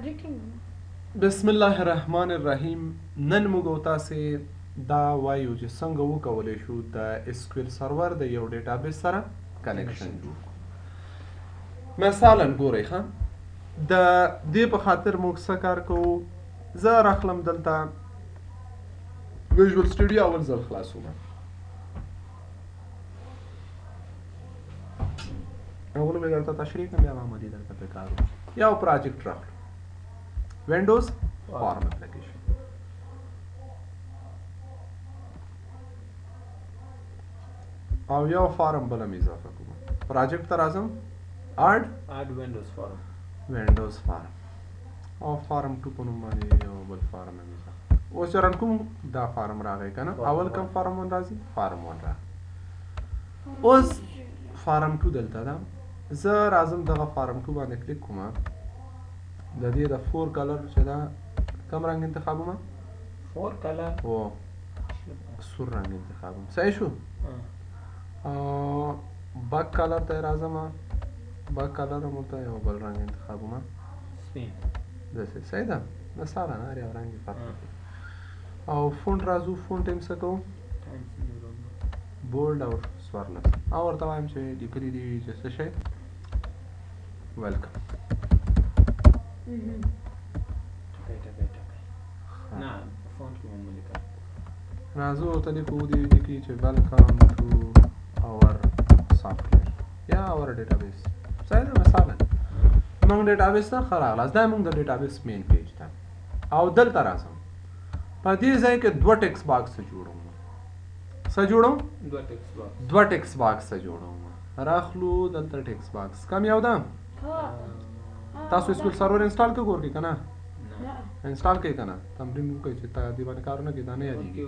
بسم الله الرحمن الرحیم. نن موږ تاسو دا وایو چې څنګه وکولای شو د SQL سرور د یو ډیټابیس سره کنیکشن جوړ کړو. مثلا ګورئ ښه د دې په خاطر موږ څه کار کوو. زه راخلم دلته ویژوال سټوډیو اول ځل خلاصوم. اول به درته تشریح کوم، بیا به عملي درته په کار وکړو. یو پروجیکټ راخلو، وینډوز فارم اپلیکیشن. او یو فارم بل هم اضافه کوم. پروجیکټ ته راځم، اډ وینډوز فارم او فارم 2 په نوم باندې یو بل فارم هم اضافه. اوس چې رن کوم دا فارم راغی که نه، اول کوم فارم 1 راځي؟ فارم 1 راغی. اوس فارم 2 دلته ده، زه راځم دغه فارم 2 باندې کلیک کوم. د دې د 4 کلر چې دا کوم رنګ انتخابوم؟ 4 کلر او سور رنګ انتخابوم. صحیح شو؟ بک کلر ته راځم، بک کلر هم ورته یو بل رنګ انتخابوم. سپین داسې صحیح ده، مثلا هر یو رنګ فرق کوي. او فونټ راځو، فونټ هم څه کوو؟ بولډ او سوارلس. او ورته وایم چې لیکلي دي چې څه شی ویلکم. راځو ورته لیکو دې لیکي چې ویلکم ټو اور سافټویر یا اور ډیټابیس. صحیح ده، مثلا موږ ډیټابیس ته ښه راغلاست. دا موږ د ډیټابیس مین پیج ته. او دلته راځم، په دې ځای کې دوه ټیکس باکس جوړوم. څه جوړوم؟ دوه ټیکس باکس جوړوم. راخلو دلته ټیکس باکس کم یو ده. تاسو SQL سرور انسټال کې ګور کې کنه؟ انسټال کې کنه، تمرین وکړئ چې تا دی باندې کارونه کې دا نه یادېږي.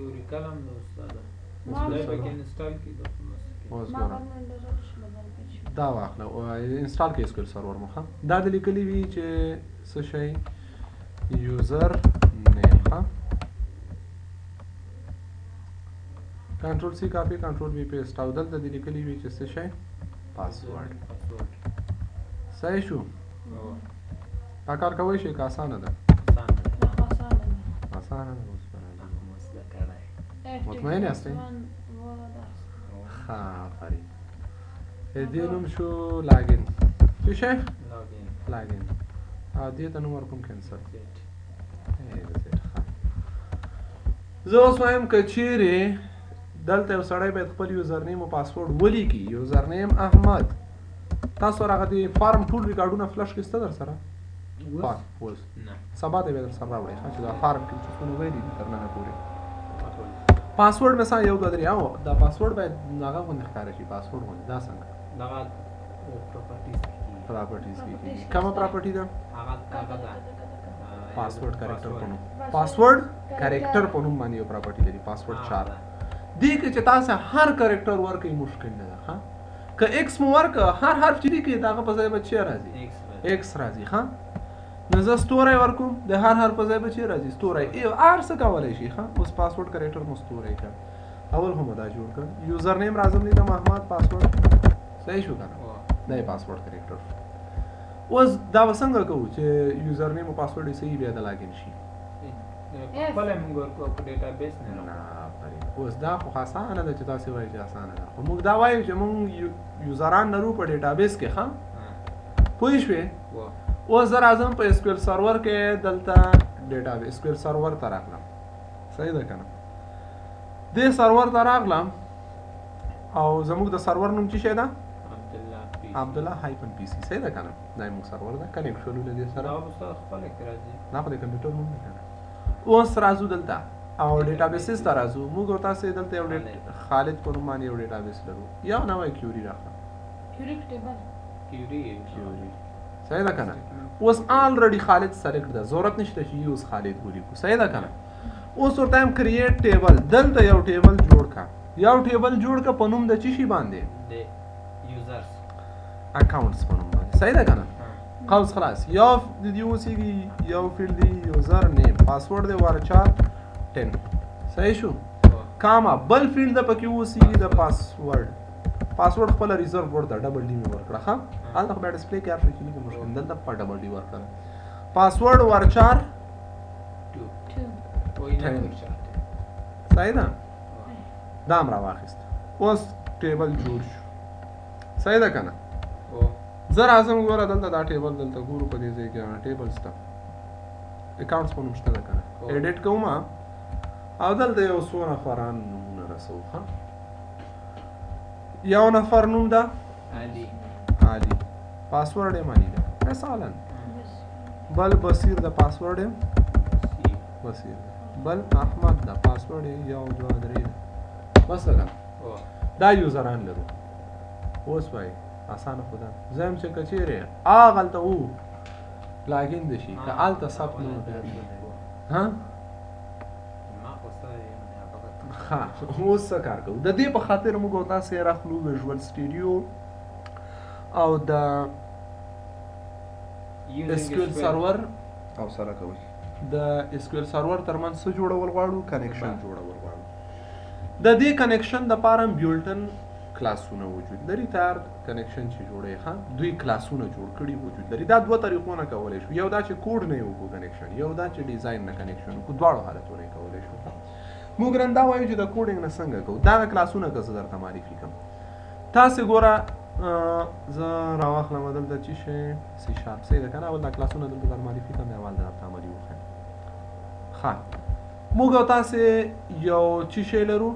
دا واخله او انسټال کې SQL سرور مخه دا د لیکلي وي چې څه شی یوزر نیم ښه. کنټرول سی کاپی، کنټرول وی پیسټ. او دلته د لیکلي وي چې څه شی پاسورډ. صحیح شو؟ دا کار کولی شي که اسانه ده؟ اسانه ده. مطمئن یاستئ؟ ښه، آفرین. دې نوم شو لاګین. څه شی؟ لاګین. او دې ته نوم ورکوم کینسل. زه اوس وایم که چیرې دلته یو سړی باید خپل یوزر نیم او پاسورډ ولیکي. یوزر نیم احمد. تاسو راغه دې فارم ټول ریکارډونه فلش کې شته در سره؟ اوس سبا ته به در سره راوړئ چې دا فارم کې چې څونه ویلي دي تر ننه پورې. پاسورډ مثلا یو دوه درې. او دا پاسورډ باید هغه غوندې ښکاره شي، پاسورډ غوندې. دا څنګه؟ دغه پراپرټیز کې کېږي. کومه پراپرټي ده؟ پاسورډ کریکټر په نوم. پاسورډ کریکټر په نوم باندې یو پراپرټي لري، پاسورډ 4. دې کې چې تاسو هر کریکټر ورکړئ مشکل نه ده ښه. که ایکس مو ورکړه، هر حرف چې لیکئ د هغه په ځای به څه راځي؟ ایکس راځي ښه. نو زه ستوری ورکوم، د هر حرف په ځای به څه راځي؟ ستوری. هر څه کولی شي ښه. اوس پاسورډ کریکټر مو ستوری کړ. اول خو مو دا جوړ کړ. یوزر نیم راځم لیکم احمد، پاسورډ. صحیح شو که نه؟ دا یې پاسورډ کریکټر. اوس دا به څنګه کوو چې یوزر نیم او پاسورډ یې صحیح بیا د لاګین شي؟ اوس دا خو اسانه ده چې تاسو وایئ چې اسانه ده، خو موږ دا وایو چې موږ یوزران لرو په ډیټابیس کې ښه. پوه شوې؟ اوس زه راځم په SQL سرور کې دلته ډیټابیس SQL سرور ته راغلم. صحیح ده که نه؟ دې سرور ته راغلم او زموږ د سرور نوم څه شی ده؟ عبدالله هایفن PC. صحیح ده که نه؟ دا زموږ سرور ده، کنیکټ شولو له دې سره. دا خو د کمپیوټر نوم دی که نه؟ اوس راځو دلته او ډیټابیسز ته راځو. موږ او تاسو دلته یو خالد په نوم باندې یو ډیټابیس لرو. یو نوی کیوري راخلم. کیوري. صحیح ده که نه؟ اوس آلریډي خالد سلیکټ ده، ضرورت نشته چې یوز خالد ولیکو. صحیح ده که نه؟ اوس ورته وایم کریټ ټیبل. دلته یو ټیبل جوړ کړه. یو ټیبل جوړ کړه په نوم د څه شي باندې؟ د یوزرز اکاونټس په نوم باندې. صحیح ده که نه؟ قوس خلاص. یو د دې اوسېږي، یو فیلډ دی یوزر نیم، پاسورډ دی ورچار 10. صحیح شو؟ کاما بل فیلډ د پکې اوسېږي د پاسورډ. پاسورډ خپل ریزرو ورته ډبل ډي مې ورکړه ښه. هلته خو بیا ډسپلی کې هر شی چې لیکو مشکل، دلته په ډبل ډي ورکړه. پاسورډ ورچار 2 وای نه ورچار صحیح ده دا هم راواخیست اوس ټیبل جوړ شو صحیح ده که نه زه راځم ګوره دلته دا ټیبل دلته ګورو په دې ځای کې ټیبل شته اکاونټس په نوم شته ده که نه ایډیټ کوم او دلته یو څو نفران نومونه رسو ښه یو نفر نوم ده علي پاسورډ یې مانی ده مثلا بل بصیر ده پاسورډ یې بصیر ده بل احمد ده پاسورډ یې 1 2 3 ده بس ده دا یوزران لرو اوس وایي اسانه خو ده زه هم چې که چیرې هغلته وو لاګین دی شي که هلته ثبت نه ها ها اوس څه کار کوو د دې په خاطر موږ او تاسې راخلو ویژوال سټوډیو او د SQL سرور او سره کوي د SQL سرور ترمنځ څه جوړول غواړو کنیکشن جوړول غواړو د دې کنیکشن دپاره بیولټن کلاسونه وجود لري تار کنیکشن چې جوړوي ښه دوی کلاسونه جوړ کړي وجود لري دا دوه طریقونه کولی شو یو دا چې کوډ نه یې وکړو کنیکشن یو دا چې ډیزاین نه کنیکشن وکړو دواړو حالتونه یې کولی شو موږ نن دا وایو چې د کوډینګ نه څنګه کوو دغه کلاسونه که زه درته معرفي کړم تاسې ګوره زه راواخلم دلته چې شی سی شارپ صحیح ده که نه اول دا کلاسونه دلته در معرفي کړم بیا اول درته عملي وښیم ښه موږ او تاسې یو چې شی لرو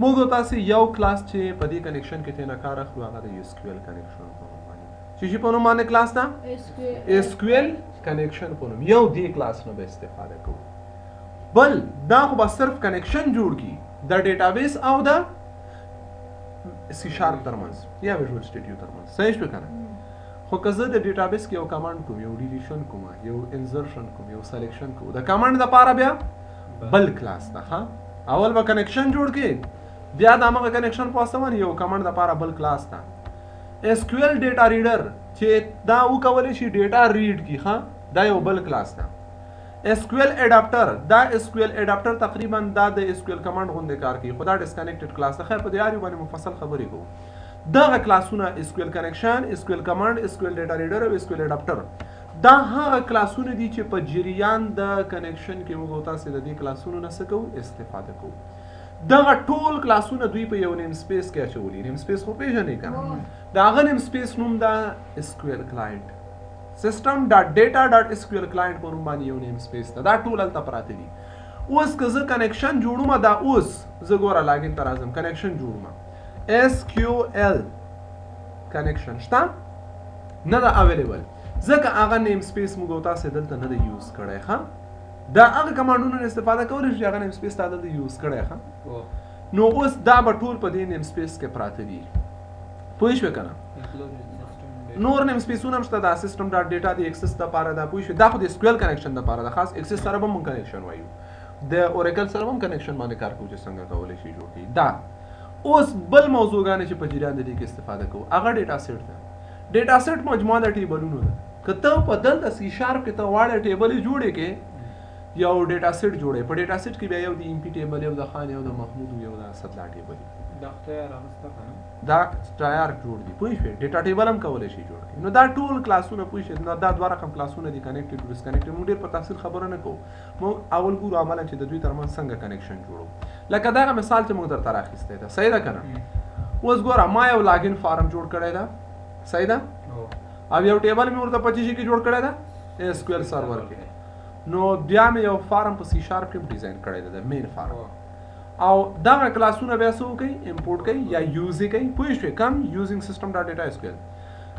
موږ تاسو یو کلاس چې په دې کنیکشن کې تینا کار اخلو هغه د SQL کنیکشن په نوم باندې چې په نوم باندې کلاس دا SQL کنیکشن په نوم یو دې کلاس نه به استفاده کوو بل دا خو به صرف کنیکشن جوړ کی د ډیټابیس او د سی شارپ ترمنځ یا ویژوال سټوډیو ترمنځ صحیح شو کنه خو که زه د ډیټابیس کې یو کمانډ کوم یو ډیلیشن کوم یو انزرشن کوم یو سلیکشن کوم د کمانډ لپاره بیا بل کلاس ده ها اول به کنیکشن جوړ کی بیا د هغه کنیکشن په واسطه باندې یو کمانډ لپاره بل کلاس ده SQL ډیټا ریډر چې دا وکولای شي ډیټا ریډ کی ها دا یو بل کلاس ده SQL اډاپټر دا SQL اډاپټر تقریبا دا د SQL کمانډ غونډه کار کوي خو دا ډیسکنیکټډ کلاس ده خیر په دې اړه باندې مفصل خبرې کوو دغه کلاسونه SQL کنیکشن SQL کمانډ SQL ډیټا ریډر او SQL اډاپټر دا هغه کلاسونه دي چې په جریان د کنیکشن کې موږ تاسو د دې کلاسونو نه څه کوو استفاده کوو دغه ټول کلاسونه دوی په یو نیم سپیس کې اچولي نیم سپیس خو پیژنې کنه دا هغه نیم سپیس نوم دا SQL کلاینټ system.data.sql کلاینټ په نوم باندې یو نیم سپیس دا ټول هلته پراته دي اوس که زه کنیکشن جوړوم دا اوس زه ګوره لاګین ته راځم کنیکشن جوړوم SQL کنیکشن شته نه ده اویلیبل ځکه هغه نیم سپیس موږ تاسو دلته نه دی یوز کړی ښه دا هغه کمانډونو استفاده کولی شي هغه نیم سپیس تا دلته یوز کړی ښه نو اوس دا به ټول په دې نیم سپیس کې پراته دي پوه شوې که نه نور نیم سپیسونه هم شته دا سیسټم ډاټ ډیټا د ایکسس دپاره ده پوه شوې دا خو د SQL کنیکشن دپاره ده خاص ایکسس سره به مونږ کنیکشن وایو د اوریکل سره هم کنیکشن باندې کار کوو چې څنګه کولی شي جوړ کړي دا اوس بل موضوعګانې چې په جریان د دې کې استفاده کوو هغه ډیټا سیټ ده ډیټا سیټ مجموعه د ټیبلونو ده که ته په دلته سی شارپ کې ته غواړې ټیبل یې جوړې کې یو ډیټا سیټ جوړې په ډیټا سیټ کې بیا یو د MP ټیبل یو د خان یو د محمود یو د اسدالله ټیبل دا تیار جوړ دي پوه شوې ډیټا ټیبل هم کولی شي جوړ کړي نو دا ټول کلاسونه پوه شوې نو دا دوه رقم کلاسونه دي کنیکټډ ډسکنیکټډ موږ ډېر په تفصیل خبره نه کوو موږ اول ګورو عملا چې د دوی ترمنځ څنګه کنیکشن جوړو لکه دغه مثال چې موږ درته راخیستی ده صحیح ده که نه اوس ګوره ما یو لاګین فارم جوړ کړی ده صحیح ده او یو ټیبل مې ورته په چی کې جوړ کړی ده SQL سرور کې نو بیا مې یو فارم په سی شارپ کې ډیزاین کړی ده د مین فارم او دغه کلاسونه بیا څه وکړئ امپورټ کړئ یا یوز یې کړئ پوه شوې کم یوزینګ سیسټم ډاټ ډیټا SQL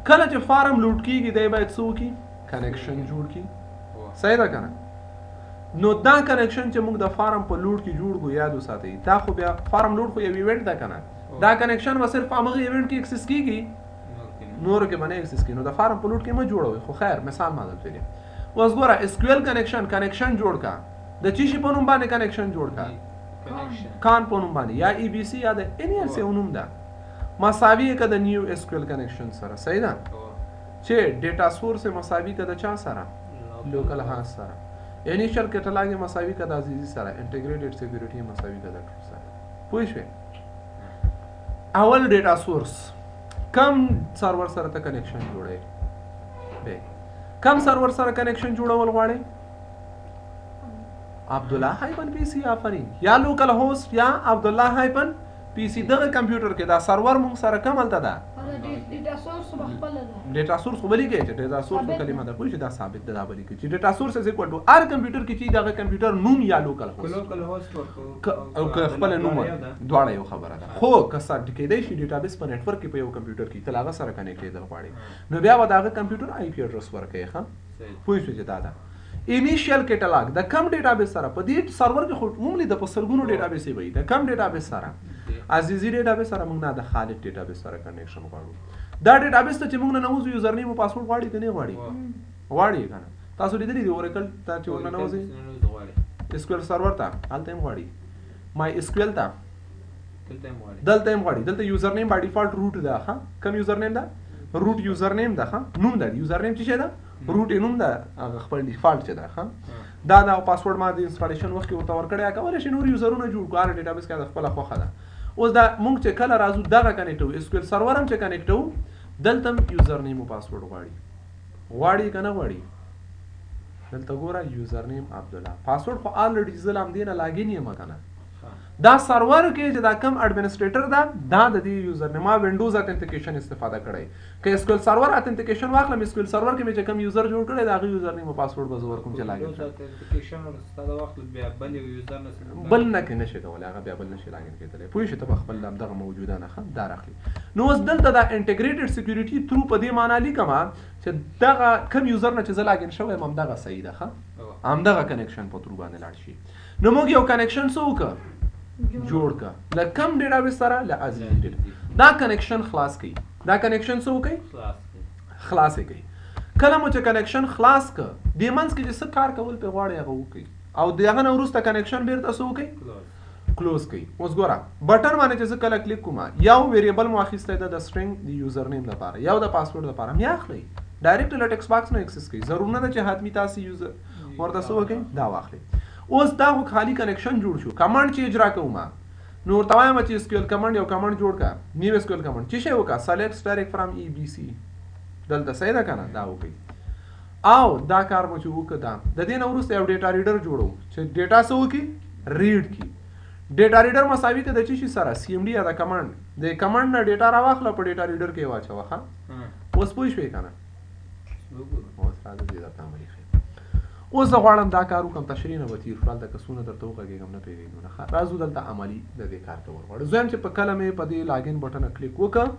کله چې فارم لوډ کېږي دی باید څه وکړي کنیکشن جوړ کړي صحیح ده که نه نو دا کنیکشن چې موږ د فارم په لوډ کې جوړ کړو یاد وساتئ دا خو بیا فارم لوډ خو یو ایونټ ده که نه دا کنیکشن به صرف همغه ایونټ کې اکسس کېږي نورو کې به نه اکسس کېږي نو د فارم په لوډ کې مه جوړوئ خو خیر مثال ما دلته دی اوس ګوره SQL کنیکشن جوړ کا د چی شي په نوم باندې کنیکشن جوړ کا کان په نوم باندې یا EBC یا د any څه نوم ده مساوي که د نیو SQL کنیکشن سره صحیح ده چې ډیټا سورس مساوي که د چا سره لوکل هاست سره انیشل کټلاګ مساوي که د عزیزي سره انټیګریټډ سکیورټي مساوي که د ټول سره پوه شوې اول ډیټا سورس کم سرور سره ته کنیکشن جوړې به کم سرور سره کنیکشن جوړول غواړي عبدالله هایپن پی سی آفرین یا لوکل هوست یا عبدالله هایپن پی سی دغه کمپیوټر کې دا سرور مونږ سره کم هلته ده ډیټا سورس خپل ده ډیټا سورس خو بلی کې چې ډیټا سورس کلمه ده کوئی چې دا ثابت ده دا بلی کې چې ډیټا سورس از اکوال ټو هر کمپیوټر کې چې دغه کمپیوټر نوم یا لوکل هوست او خپل نوم دواړه یو خبره ده خو که څه کېدای شي ډیټابیس په نتورک کې په یو کمپیوټر کې ته هغه سره کنیکټ کېدل غواړي نو بیا به دغه کمپیوټر آی پی اډرس ورکوي ښه پوه شو چې دا ده انیشیل کیټالاګ د کم ډیټابیس سره په دې سرور کې خو موږ د پسرګونو ډیټابیس وي د کم ډیټابیس سره عزیزي ډیټابیس سره موږ نه د خالد ډیټابیس سره کنیکشن غواړو دا ډیټابیس ته چې موږ نه نوځو یوزر نیم او پاسورډ غواړي کنه غواړي کنه تاسو لیدلی دی اوریکل ته چې ورنه نوځي SQL سرور ته هلته هم غواړي مای SQL ته دلته هم غواړي دلته یوزر نیم بای ډیفالت روټ ده ها کوم یوزر نیم ده روټ یوزر نیم ده ها نوم ده یوزر نیم څه ده روټ نوم ده هغه خپل ډیفالت چې ده ها دا پاسورډ ما د انسټالیشن وخت کې ورته ورکړی کولای شي نور یوزرونه جوړ کړو ډیټابیس کې د خپل خوخه ده اوس دا مونږ چې کله راځو دغه کنیکټو SQL سرور هم چې کنیکټو دلته یوزر نیم او پاسورډ غواړي کنه غواړي دلته ګوره یوزر نیم عبدالله پاسورډ خو الریډي زلام دینه لاګین یم کنه دا سرور کې چې دا کم اډمنسټریټر دا د دې یوزر نیم وینډوز اتنټیکیشن استفاده کړي که SQL سرور اتنټیکیشن واخلم SQL سرور کې مې چې کم یوزر جوړ کړي دا غي یوزر نیم او پاسورډ به زور کوم چې لاګین اتنټیکیشن او ستاسو وخت بیا بل یوزر بل نه کې نشي کولای هغه بیا بل نشي لاګین کېدلی پوه شئ ته خپل دغه موجوده نه خم دار اخلي نو اوس دلته دا انټیګریټډ سکیورټي تھرو په دې معنی لیکما چې دغه کم یوزر نه چې زلاګین شوی هم دغه صحیح ده هم دغه کنیکشن په تھرو باندې لاړ شي نو موږ یو کنیکشن سوک جوړ کا ل کم ډیټابیس سره ل عزیز دا کنیکشن خلاص کړي دا کنیکشن څه وکړي خلاص کړي کله مو چې کنیکشن خلاص ک د منځ کې چې څه کار کول په غواړي هغه وکړي او دغه نو وروسته کنیکشن بیرته څه وکړي کلوز کړي اوس ګوره بٹن باندې چې کله کلیک کوم یو ویریبل مو اخیسته د سټرینګ د یوزر نیم لپاره یو د پاسورډ لپاره مې اخلي ډایرکټ له ټیکس باکس نه ایکسس کړي ضرور نه ده چې حتمی تاسو یوزر ورته څه وکړي دا واخلي اوس دا خالی کنیکشن جوړ شو کمانډ چې اجرا کوم نو ورته وایم چې SQL کمانډ یو کمانډ جوړ کا نیو SQL کمانډ چې شی وکا سلیکټ ډایرکټ فرام EBC دلته صحیح ده کنه دا وکړي او دا کار مو چې وکړه د دې نو وروسته یو ډیټا ریډر جوړو چې ډیټا څه وکړي ریډ کی ډیټا ریډر مساوي کې د چی شي سره CMD یا د کمانډ د کمانډ نه ډیټا راواخله په ډیټا ریډر کې واچو ها اوس پوه شوې کنه اوس راځي دا تعامل اوس زه غواړم دا کار وکړم تشریح نه وتیر فعال د کسونه درته وغږېږم نه پیږم نه راځو دلته عملی د دې کار ته ورغواړو زه هم چې په کله مې په دې لاګین بټن کلیک وکړم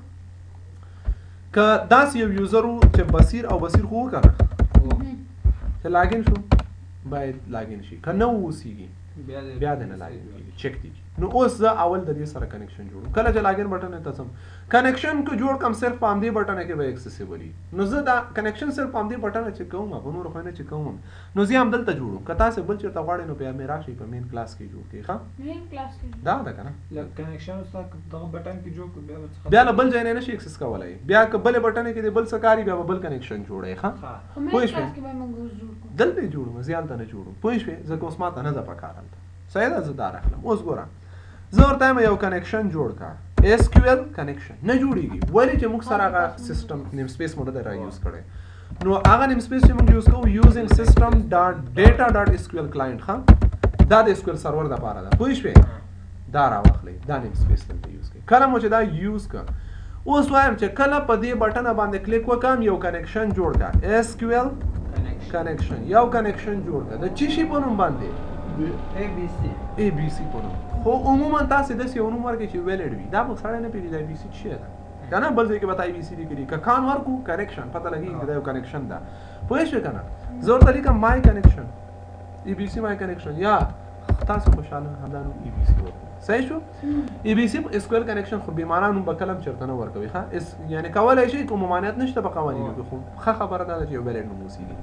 که داسې یو یوزر چې بصیر او بصیر خو وکړه چې لاګین شو باید لاګین شي که نه اوسیږي بیا د نه لاګین کېږي چک دی نو اوس زه اول د دې سره کنیکشن جوړم کله چې لاګین بټن ته ځم کنیکشن کو جوړ کم صرف په همدې بټن کې به اکسیسیبل وي نو زه دا کنیکشن صرف په همدې بټن چې کوم په نور خو نه چې کوم نو زه هم دلته جوړم که تاسو بل چېرته غواړئ نو بیا مې راشي په مین کلاس کې جوړ کړئ ښه مین کلاس کې دا ده که نه کنیکشن دغه بټن کې جوړ کړو بیا له بل ځای نه نشي اکسس کولی بیا که بلې بټن کې د بل څه کاري بیا به بل کنیکشن جوړئ ښه پوه شوې دلته یې جوړم زه هلته نه جوړم پوه شوې ځکه اوس ماته نه ده پکار هلته صحیح ده زه دا راخلم اوس ګوره زه ورته یو کنیکشن جوړ کا SQL کنیکشن نه جوړیږي ولې چې موږ سره هغه سیستم نیم سپیس مو نه را یوز کړی نو هغه نیم سپیس چې موږ یوز کوو یوزینګ system.data.sql کلاینټ ها دا د SQL سرور د لپاره ده پوه شوې دا راوخلئ دا نیم سپیس دلته یوز کړئ کله مو چې دا یوز کړ اوس وایم چې کله په دې بټن باندې کلیک وکړم یو کنیکشن جوړ کا SQL کنیکشن یو کنیکشن جوړ کا د چی شي په نوم باندې ABC په نوم خو عموما تاسو د یو نوم ورکړئ چې ویلډ وي دا به سړی نه پوهېږي د ABC څه شی ده که نه بل ځای کې به ته ABC لیکلي که کان ورکړو کنیکشن پته لګېږي دا یو کنیکشن ده پوه شوې که نه زه ورته لیکم مای کنیکشن ABC مای کنیکشن یا تاسو خوشحاله همدا نوم ABC ورکړو صحیح شو ABC SQL کنیکشن خو بېمعنه نوم به کله هم چېرته نه ورکوي ښه یعنې کولی شي کوم ممانعت نشته په قوانینو کې خو ښه خبره دا ده چې یو ویلډ نوم اوسېږي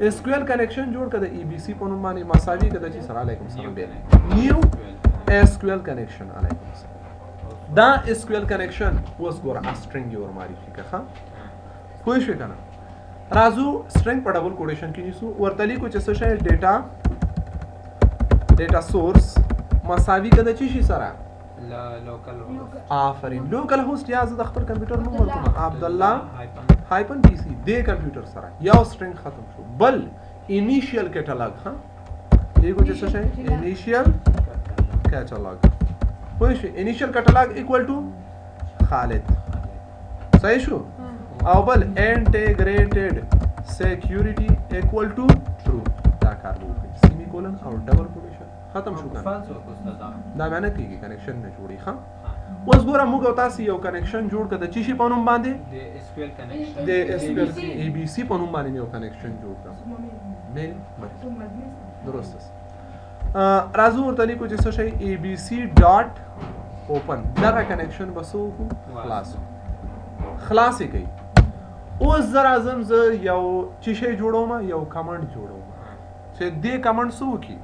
SQL کنیکشن جوړ کړه د EBC په نوم باندې مساوي کړه چې سره علیکم السلام بیل نیو SQL کنیکشن علیکم السلام دا SQL کنیکشن اوس ګوره سټرینګ یې ورمعرفي کړه ښه پوه شوې که نه راځو سټرینګ په ډبل کوډیشن کې نیسو ورته لیکو چې څه شی ډیټا سورس مساوي کړه د چی شي سره لوکل آفرین لوکل هوست یا زه د خپل کمپیوټر نوم ورکوم عبدالله هایپن پی سي دې کمپیوټر سره یو سټرنګ ختم شو بل انیشیل کیټالاګ ها دیګو چې څه شي انیشیل کیټالاګ پوه شئ انیشیل کیټالاګ ایکوال ټو خالد صحیح شو او بل انټیګریټډ سیکیورټي ایکوال ټو ټرو دا کار وکړي سیمی کولن او ډبل کوټیشن ختم شو کنه دا معنی کیږي کنیکشن نه جوړي ها اوس ګوره موږ او تاسو یو کنیکشن جوړ کړه د چی شي په نوم باندې د SQL کنیکشن د SQL ABC په نوم باندې یو کنیکشن جوړ کړه میل درست است راځو ورته لیکو چې څه شي ABC ډاټ اوپن دا کنیکشن بسو کو خلاص کوي اوس زه راځم زه یو چی شي جوړوم یو کمانډ جوړوم چې دې کمانډ څه وکړي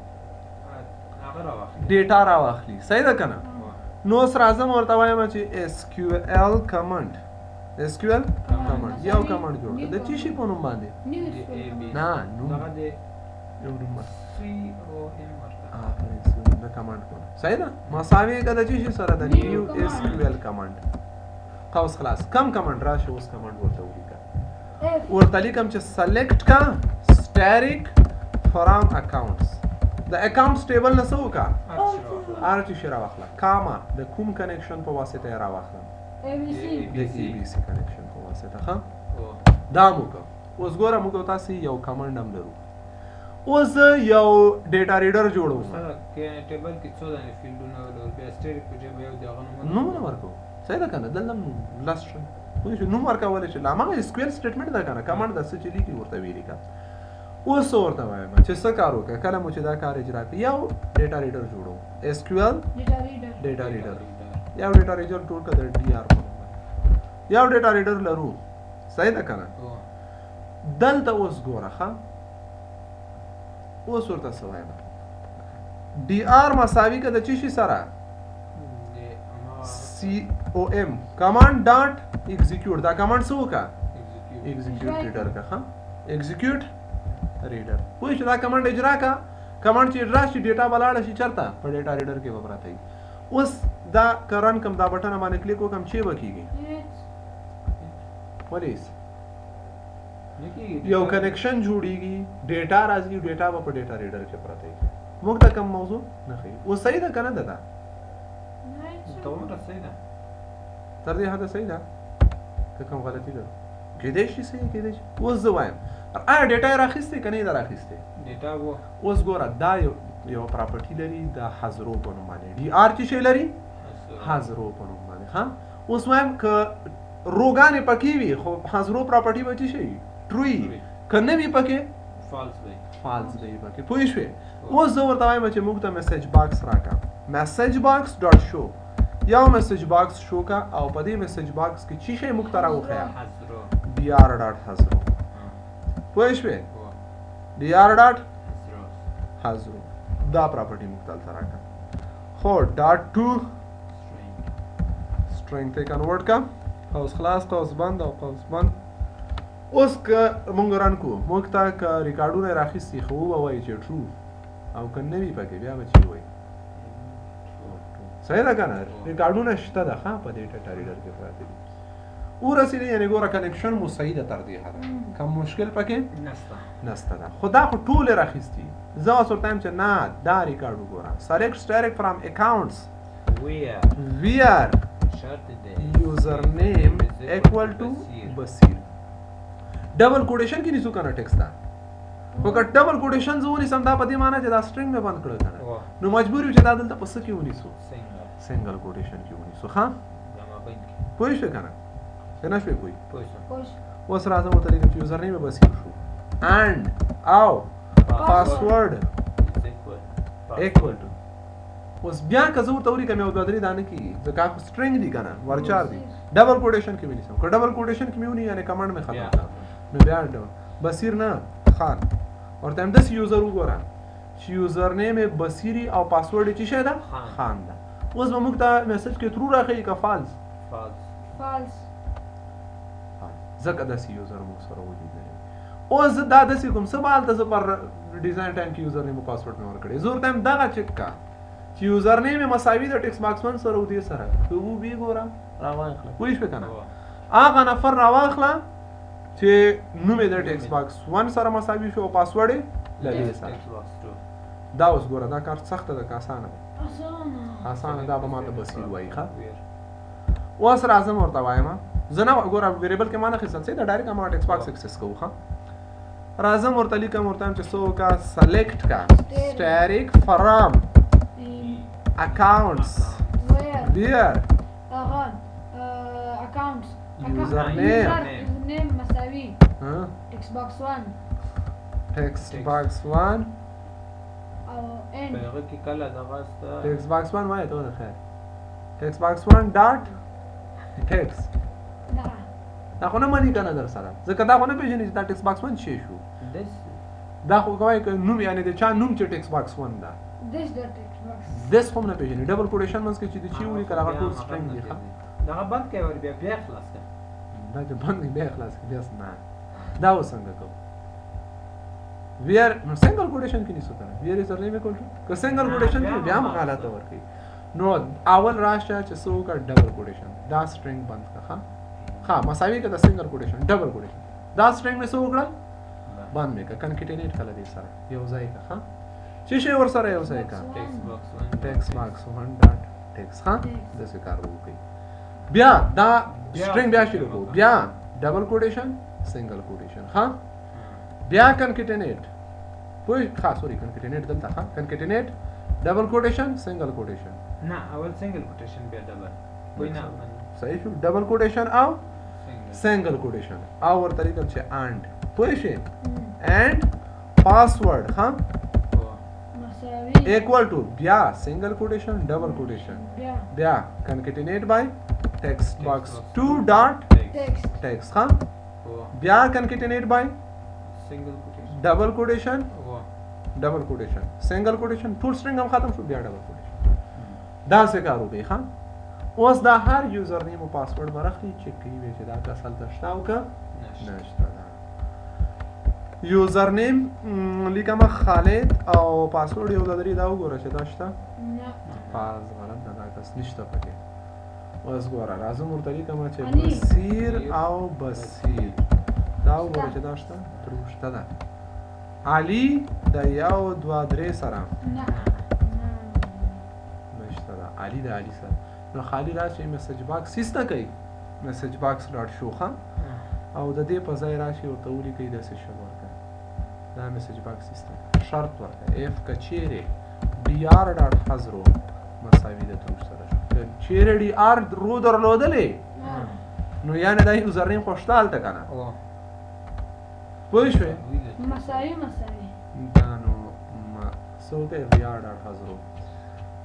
ډیټا راواخلي صحیح ده کنه نو اوس راځم ورته وایم چې SQL کمانډ یو کمانډ جوړ کړه د چی شي په نوم باندې نه نوم یو نوم د کمانډ کو صحیح ده مساوي کده چی شي سره د نیو SQL کمانډ قوس خلاص کم کمانډ راشه اوس کمانډ ورته ولیکه ورته لیکم چې سلیکټ کا سټریک فرام اکاونټس د اکاونټس ټیبل نه څه وکړه هر چی شي راواخله کاما د کوم کنیکشن په واسطه یې راواخله د ABC کنیکشن په واسطه ها دا موږ اوس ګوره موږ تاسو یو کمانډ هم لرو اوس یو ډیټا ریډر جوړو کې ټیبل کې څو دانه فیلډونه ولر په سټریک په جبه یو دغه نوم ورکو صحیح ده کنه دلته لاست خو نوم ورکول شي لا ما SQL سټیټمنټ ده کنه کمانډ د څه چلی کی ورته ویلی کا اوس ورته وایم چې څه کار وکړه کله مو چې دا کار اجرا کړ یو ډیټا ریډر جوړو SQL ډیټا ریډر یو ډیټا ریډر ټول کړه DR یو ډیټا ریډر لرو صحیح ده کنه دلته اوس ګوره ها اوس ورته څه وایم DR مساوي کده چی شي سره COM کمانډ ډاټ ایگزیکیوټ دا کمانډ څه وکړه ایگزیکیوټ ریډر کا ها ایگزیکیوټ ریډر پوه شو دا کمانډ اجرا کا کمانډ چې اجرا شي ډیټا بلاړه شي چرته په ډیټا ریډر کې به پراته وي اوس دا کرن کم دا بٹن باندې کلیک وکم چې وکیږي ولیس یو کنیکشن جوړیږي ډیټا راځي ډیټا په ډیټا ریډر کې پراته وي موږ دا کوم موضوع نه خي او صحیح ده کنه دا تومره صحیح ده تر دې حد صحیح ده که کوم غلطي ده کېدې شي صحیح کېدې شي اوس زه وایم ډیټا راخسته کنه دا راخسته ډیټا وو اوس ګوره دا یو پراپرټي لري د حذرو په نوم باندې DR چې شي لري حذرو په نوم باندې ها اوس وایم ک روغانې پکې وي خو حذرو پراپرټي به شي ټروي کنه وي پکې فالس دی پکې پوه شئ اوس زه ورته وایم چې موږ ته میسج باکس راکا میسج باکس ډاټ شو یو میسج باکس شو کا او په دې میسج باکس کې چی شي موږ ته راوخیا DR ډاټ حذرو پوه شئ DR ډاټ حذرو دا پراپرټي موږ ته راکا خو ډاټ ټو سټرینګ ته کنورټ کا قوس خلاص قوس بند او قوس بند اوس که مونږ ران کو موږ ته که ریکارډونه راخیستي خو وایي چې ټرو او که نه وي پکې بیا به چې وایي صحیح ده که نه ریکارډونه شته ده ښه په دې ډیټا ریډر کې پراته دي ورسېدې یعنې ګوره کنیکشن مو صحیح ده تر دې حده کم مشکل پکې نسته ده خو دا خو ټولې راخیستي زه اوس ورته یم چې نه دا ریکارډ وګوره سلیکټ سټریک فرام اکاونټس ویر یوزر نیم ایکوال ټو بصیر ډبل کوټیشن کې نیسو کنه ټیکس دا خو که ډبل کوټیشن زه ونیسم دا په دې معنی چې دا سټرینګ مې بند کړی کنه نو مجبور یو چې دا دلته په څه کې ونیسو سنګل کوټیشن کې ونیسو ښه پوه شئ کنه که نه شوې پوه اوس راځم ورته لیکم چې یوزر نیم بصیر شو اینډ او پاسورډ ایکوال ټو اوس بیا که زه ورته ولیکم یو دوه درې دانه کېږي ځکه خو سټرینګ دي که نه ورچار دي ډبل کوټیشن کې ونیسم که ډبل کوټیشن کې مې ونی یعنې کمانډ مې ختم کړه نو بیا بصیر نه خان ورته هم داسې یوزر وګوره چې یوزر نیم یې بصیري او پاسورډ یې څه شی ده خان ده اوس به موږ ته میسج کې ترو راښیي که فالس ځکه داسې یوزر موږ سره ولیدلی اوس زه دا داسې کوم څه به هلته زه پر ډیزاین ټایم کې یوزر نیم او پاسورډ مې ورکړی زه ورته یم دغه چک کا چې یوزر نیم مساوي د ټیکس باکس 1 سره ودی سره کوو بي ګورم راواخله پوه شو کنه هغه نفر راواخله چې نوم د ټیکس باکس 1 سره مساوي شو او پاسورډ لدې سره دا اوس ګوره دا کار سخت ده که اسانه ده اسانه دا به ماته بسیر وایي ښه اوس راځم ورته وایم زه نه ګوره ویریبل کې ما نه اخیستل دا ډایرکټ ما ټیکس باکس اکسس کوو ښه راځم ورته لیکم ورته چې څه وکړه سلیکټ کا static from accounts where accounts username مساوي text box 1 text box 1 او end هغه کې کله دغه ستا text box 1 وایي ته خیر text box 1 dot text دا خو نه مانی کنه در سره ځکه دا خو نه پیژنې چې دا ټیکس باکس 1 شي شو دا خو کوي که نوم یعنی د چا نوم چې ټیکس باکس 1 دا دس هم نه پیژنې ډبل کوټیشن منځ کې چې د چی وی کله هغه ټول سټرینګ دی ښه دا بند کوي ور بیا خلاص کړه دا چې بند بیا خلاص کړه بیا نه دا وسنګ کو ویر نو سنگل کوټیشن کې نشو کنه ویر سره نه کول که سنگل کوټیشن کې بیا مقاله ته ورکی نو اول راشه چې سو کا ډبل کوټیشن دا سټرینګ بند کړه ها مساوي که د سنگل کوټیشن ډبل کوټیشن دا سټرینګ مې سو وکړه باندې کا کنکټینیټ کړه دې سره یو ځای کا ها چې شی ور سره یو ځای کا ټیکس باکس 1 ډاټ ټیکس ها د څه کار وکړي بیا دا سټرینګ بیا شروع کو بیا ډبل کوټیشن سنگل کوټیشن ها بیا کنکټینیټ پوه ښه سوري کنکټینیټ دلته ها کنکټینیټ ډبل کوټیشن سنگل کوټیشن نه اول سنگل کوټیشن بیا ډبل وای نه صحیح شو ډبل کوټیشن او سنگل کوټیشن او ورته لیکل چې اند پوه شئ اند پاسورډ ها مساوي equal to بیا سنگل کوټیشن ډبل کوټیشن بیا کنکټینیټ بای ټیکسټ باکس 2 ډاټ ټیکس ها بیا کنکټینیټ بای سنگل کوټیشن ډبل کوټیشن ډبل کوټیشن سنگل کوټیشن ټول سټرینګ هم ختم شو بیا ډبل کوټیشن دا څه کار وکړي ها اوس دا هر یوزر نیم او پاسورډ برخلی چک کوي چې دا اصل دشته او که نشته دا یوزر نیم لیکم خالد او پاسورډ یو لري دا وګوره چې دا شته نه پاس غلط دا کس نشته پکې اوس ګوره راځم ورته لیکم چې بصیر او بصیر دا وګوره چې دا شته تروشته ده علي د یو دوه درې سره نه نشته ده علي د علي سره نو خالی راشي میسج باکس سیسته کوي میسج باکس ډاټ شو ښه او د دې په ځای راشي ورته ولیکئ داسې شی ورکړه دا میسج باکس سیسته شرط ورکړه اف که چیرې ډي آر ډاټ حذرو مساوي د تروش سره شو که چیرې ډي آر رو درلودلې نو یعنې دا یوزر نیم خو شته هلته که نه پوه شوې مساوي دا نو څه وکړئ ډي آر ډاټ حذرو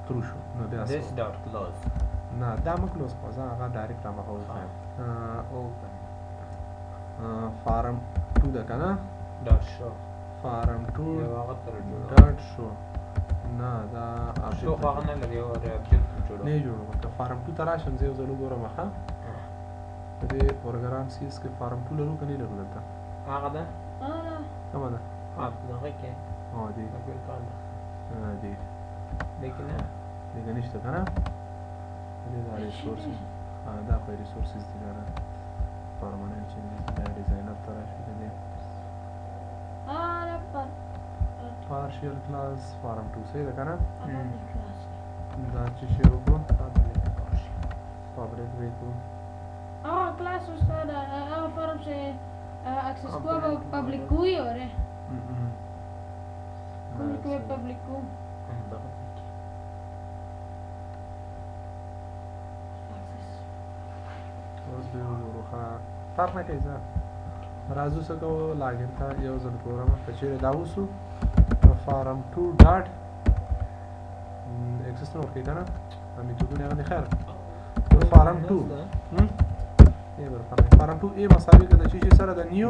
ترو شو نو بیا this dot close نه دا مه کلوز کړه زه هغه ډایرکټ رامخه وکړم فارم 2 ده که نه dot show فارم 2 یو هغه تر جوړو ډاټ شو نه دا شو خو هغه نه لري او ابجکټ جوړو نه جوړو که فارم 2 ته راشم زه یو ځل وګورم ښه په دې پروګرام سیس کې فارم 2 لرو که نه لرو دلته هغه ده کومه ده دغه کې دې دې لیکن دیگه نشته کنه دې دا ریسورسز دا خو ریسورسز دي کنه پرمننت چینجز دا ډیزاینر تر شي دې پارشل کلاس فارم 2 سي ده کنه دا چې شی وکړو پابلیک ویکو کلاس استاد فارم سے एक्सेस को पब्लिक को ही हो रहे कोई पब्लिक को اوس به وروخه فرق نه کوي ځه راځو څه کوو لاګین ته یو ځل ګورم که چیرې دا وسو فارم 2 ډاټ اکسس نه ورکوي که نه میتودونه هغه دي خیر فارم 2 فارم 2 ای مساوي که د چی سره د نیو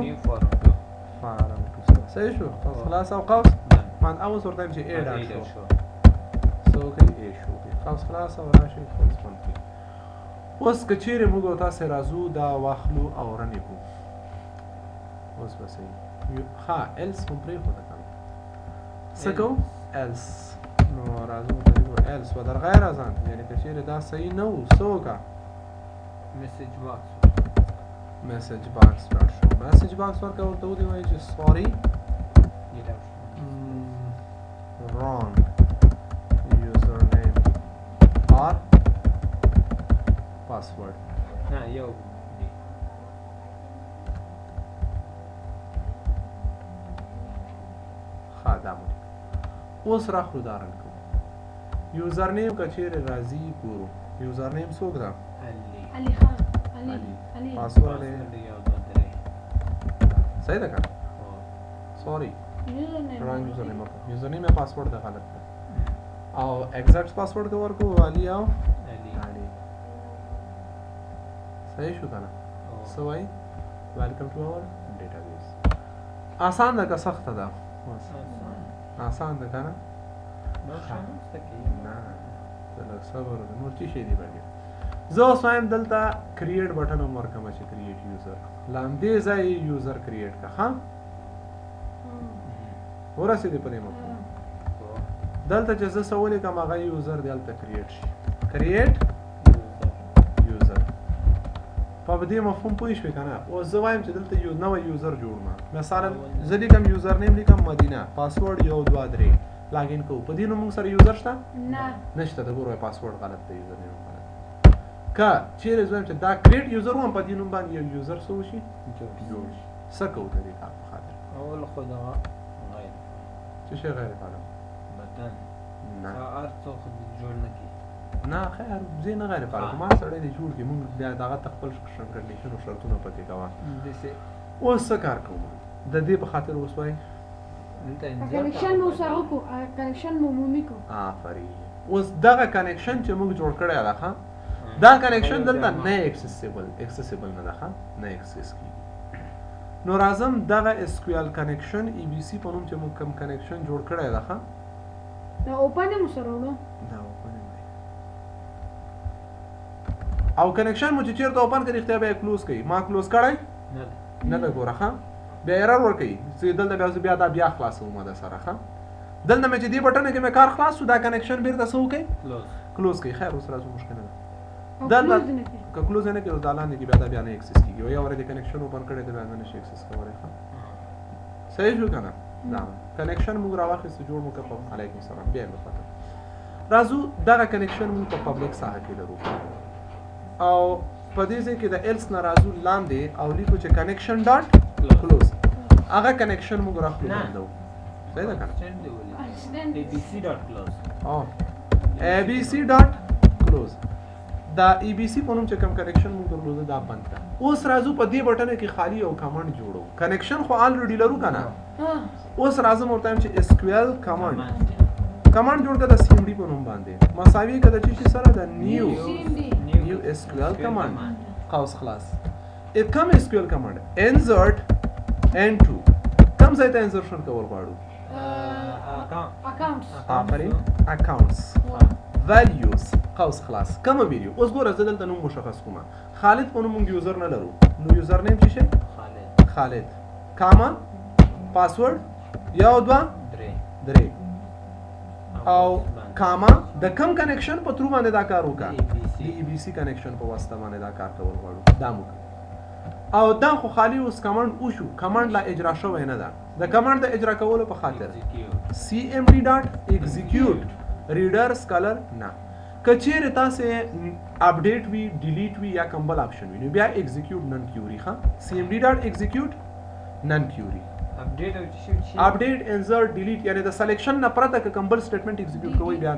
فارم 2 سره صحیح شو خلاص او قوس من اوس ورته چې ای ډاټ شو سو کوي ای شو قوس خلاص او راشي قوس منفي اوس که چیرې موږ تاسې راځو دا واخلو او رنې کړو اوس به صحیح ښه ایلس هم پرېښوده که نه څه کوو ایلس نو راځو ایلس و در غیر از آن یعنی که چیرې دا صحیح نه و څه وکړه میسج باکس میسج باکس ډاټ شو میسج باکس ورکړه ورته ودې وایي چې سوري wrong username or password نه یو دی خادم اوس راخلو دارن کو یوزر نیم که چیرې راځي ګورو یوزر نیم څوک ده علي خان علي پاسورډ یې صحیح ده کنه سوري wrong username or username یا پاسورډ ده غلط ده او exact پاسورډ که ورکو علي او علي صحیح شو کنه څه وایي ویلکم ټو اور ډیټابیس آسان ده که سخته ده آسان ده کنه نه لږ صبر وکړه نور څه شی دی بګي زه اوس وایم دلته کریټ بټن هم ورکوم چې کریټ یوزر لاندې ځای یوزر کریټ کا ها ورسېدې په دې مفهوم دلته چې زه څه ولیکم هغه یوزر دی هلته کریټ شي کریټ یوزر په دې مفهوم پوه شوې که نه اوس زه وایم چې دلته یو نوی یوزر جوړ ما مثلا زه لیکم یوزر نیم لیکم مدینه پاسورډ 1 2 3 لاګین کوو په دې نو موږ سره یوزر شته نشته د ګورو پاسورډ غلط دی یوزر نیم غلط که چیرې زه وایم چې دا کریټ یوزر وم په دې نوم باندې یو یوزر څه وشي جوړ شي څه کوو د دې کار په خاطر اول خو دغه غیر څه شی غیر فعال بټن نه هر څوک جوړ نه کړي نه خیر زه نه غیر فعال ما سره دې جوړ کړي موږ بیا دغه خپل کنډیشن او شرطونه پکې کوه اوس څه کار کوو د دې په خاطر اوس وایي کنیکشن مو سره کو کنیکشن مو مومي کو آفرین اوس دغه کنیکشن چې موږ جوړ کړی دی ښه دا کنیکشن دلته نه اکسسیبل نه ده ښه نه اکسس کیږي نو راځم دغه اس کیو ایل کنیکشن ای بی سی په نوم چې موږ کوم کنیکشن جوړ کړی دی ښه دا اوپن مو سره ورو دا اوپن او کنیکشن مو چې چیرته اوپن کړي اختیار به کلوز کړي ما کلوز کړی نه ده ګوره ښه بیا ایرر ورکوي چې دلته بیا دا بیا خلاصوم ما د سره ښه دلته مې چې دې بټن کې مې کار خلاص شو دا کنیکشن بیرته څه وکړي کلوز کړي خیر اوس راځو مشکل نه ده دلته که کلوز نه کړي اوس دا لاندې کې بیا نه اکسس کېږي او یا ورته کنیکشن اوپن کړی دی بیا نه شي اکسس کولی ښه صحیح شو که نه دا کنیکشن موږ راواخیستو جوړ مو کړه علیکم السلام بیا یې وکړه راځو دغه کنیکشن موږ په پبلیک ساحه کې لرو او په دې ځای کې د ایلس نه راځو لاندې او لیکو چې کنیکشن ډاټ کلوز هغه کنیکشن موږ راخلو بندو صحیح ده کنه abc.close دا abc په نوم چې کوم کنیکشن موږ درلوده دا بند کړه اوس راځو په دې بټن کې خالی یو کمانډ جوړو کنیکشن خو الریډي لرو کنه اوس راځم ورته چې SQL کمانډ جوړ کړه د cmd په نوم باندې مساوي کړه چې سره د نیو SQL کمانډ قوس خلاص کوم SQL کمانډ insert n2 کوم ځای ته انسرشن کول غواړو accounts values قوس خلاص کوم ویډیو اوس ګوره زه دلته نوم مشخص کوم خالد په نوم موږ یوزر نه لرو نو یوزر نیم څه شي خالد کاما پاسورډ 1 2 3 او کاما د کم کنیکشن په ترو باندې دا کار وکړه د ای بی سی کنیکشن په واسطه باندې دا کار کول غواړو دا مو او دا خو خالی اوس کمانډ وشو کمانډ لا اجرا شوی نه ده د کمانډ د اجرا کولو په خاطر cmd.execute readers color نه کچیر تاسو اپډیټ وی ډیلیټ وی یا کمبل اپشن وی نو بیا execute نن کیوري ښه cmd.execute نن کیوري اپډیټ انسرټ ډیلیټ یعنی د سلیکشن نه پرته ک کمبل سټیټمنټ ایگزیکیوټ کوي بیا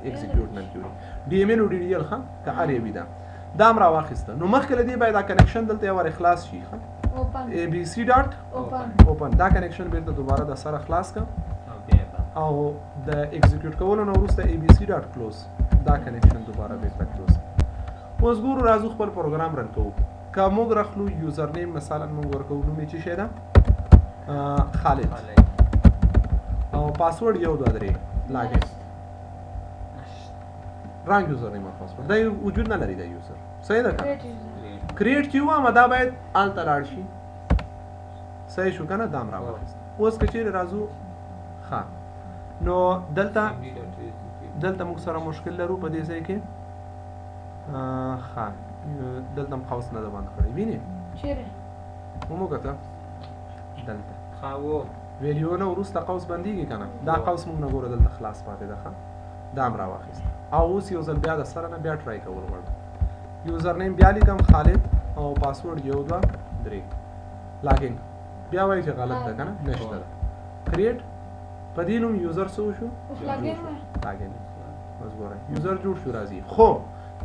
ایگزیکیوټ نه کیږي ډی ام ان او ډی ډی ال ښه که ار ای وی دا دام را واخیسته نو مخکې لدی باید دا کنیکشن دلته ور اخلاص شي ښه abc.open دا کنیکشن بیرته دوباره د سره خلاص کا او د ایگزیکیوټ کولو نو وروسته abc.close دا کنیکشن دوباره بیرته کلوز اوس ګورو راځو خپل پروګرام رن کوو که موږ راخلو یوزر نیم مثلا موږ ورکو نوم یې څه شی ده خالد او پاسورډ 1 2 3 لاګین رنګ یوزر نیم او پاسورډ دا وجود نه لري دا یوزر صحیح ده کریټ کیو ما دا باید ال تلاړ شي صحیح شو کنه دام راوړل اوس کچیر راځو ها نو دلته دلته موږ سره مشکل لرو په دې ځای کې ښه دلته هم قوس نه ده بند کړی وینې چیرې وموږته دلته ویلیو نه وروسته قوس بندېږي که نه دا قوس موږ نه ګوره دلته خلاص پاتې ده ښه دا هم راواخیست او اوس یو ځل بیا د سره نه بیا ټرای کول غواړم یوزر نیم بیا لیکم خالد او پاسورډ 1 2 3 لاګین بیا وایي چې غلط ده که نه نشته ده کریټ په دې نوم یوزر څه وشو لاګین بس ګوره یوزر جوړ شو راځي خو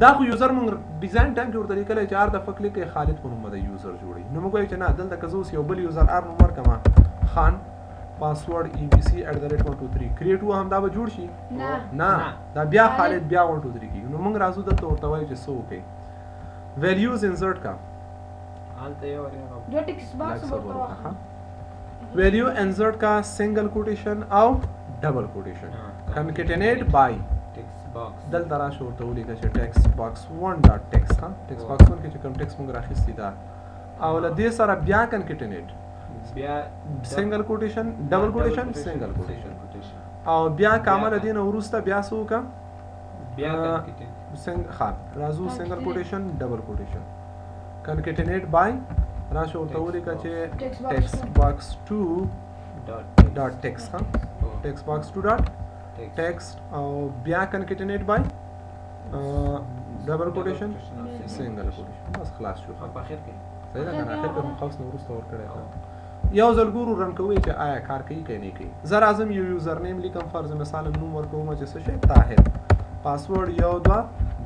دا خو یوزر موږ ډیزاین ټایم کې ورته لیکلی چې هر دفعه کلیک کوي خالد په نوم به د یوزر جوړوي نو موږ وایو چې نه دلته که زه اوس یو بل یوزر ار نوم ورکړم خان پاسورډ abc@123 کریټ وهم دا به جوړ شي نه دا بیا خالد بیا 1 2 3 کیږي نو موږ راځو دلته ورته وایو چې څه وکړي ویلیوز انسرټ کا جو ټیکس باکس ورته ویلیو انسرټ کا سنگل کوټیشن او ډبل کوټیشن کنکټینیټ بای دلته راشه ورته ولیکه چې ټیکس باکس 1 ډاټ ټیکس ها ټیکس باکس 1 کې چې کوم ټیکس موږ راخیستي دا او له دې سره بیا کنکټینیټ بیا سنگل کوټیشن ډبل کوټیشن سنگل کوټیشن او بیا کامل دین وروسته بیا څه وکړه بیا راځو سنگل کوټیشن ډبل کوټیشن کنکټینیټ بای راشه ورته ولیکه چې ټیکس باکس 2 ډاټ ټیکس ها ټیکس باکس 2 ډاټ ټیکس او بیا کنکټینیټ بای ډبل کوټیشن سنگل کوټیشن بس خلاص شو په اخر کې صحیح ده کنه اخر کې هم خاص نو ورسته ور کړی یو ځل ګورو رن کوي چې آیا کار کوي که نه کوي زه راځم یو یوزر نیم لیکم فرض مثال نوم ورکوم چې څه شی طاهر پاسورډ 1 2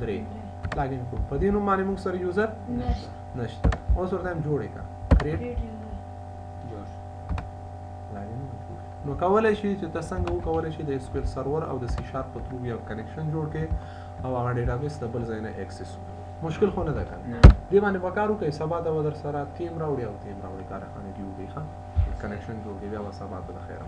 3 لاګین کوم په دې نوم باندې موږ سره یوزر نشته اوس ورته هم جوړې کا کریټ لاګین نو کولای شي چې تاسو څنګه وکولای شي د SQL سرور او د C# په ترو یو کنیکشن جوړ کړئ او هغه ډیټابیس د بل ځای نه اکسس مشکل خو نه ده کنه دې باندې وکړو کې سبا د ودر سره تیم راوړي او تیم راوړي کارخانه دی وي ښه کنیکشن جوړ دی بیا سبا ته خیر